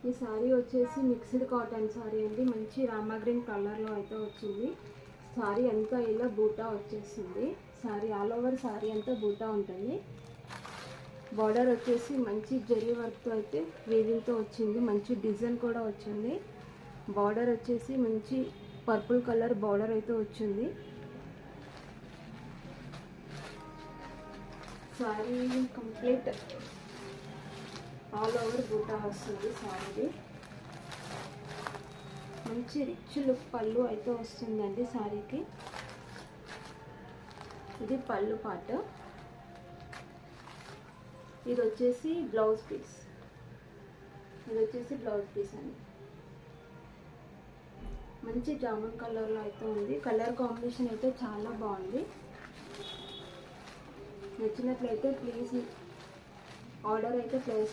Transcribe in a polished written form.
ఈ సారీ వచ్చేసి mixed cotton sorry అండి. మంచి రామా గ్రీన్ కలర్లో అయితే వచ్చింది. సారీ అంతా ఇలా బూటా వచ్చేసింది. సారీ ఆల్ ఓవర్ సారీ అంతా బూటా ఉంటుంది. బార్డర్ వచ్చేసి మంచి జరీ వర్క్తో అయితే వీవింగ్తో వచ్చింది. మంచి డిజైన్ కూడా వచ్చింది. బార్డర్ వచ్చేసి మంచి పర్పుల్ కలర్ బార్డర్ అయితే వచ్చింది. సారీ కంప్లీట్ ఆల్ ఓవర్ బూటా వస్తుంది. సారీ మంచి రిచ్ లుక్ పళ్ళు అయితే వస్తుందండి సారీకి. ఇది పళ్ళు పార్ట్. ఇది వచ్చేసి బ్లౌజ్ పీస్. అండి. మంచి జామున్ కలర్లో అయితే ఉంది. కలర్ కాంబినేషన్ అయితే చాలా బాగుంది. నచ్చినట్లయితే ప్లీజ్ ఆర్డర్ అయితే ప్లేస్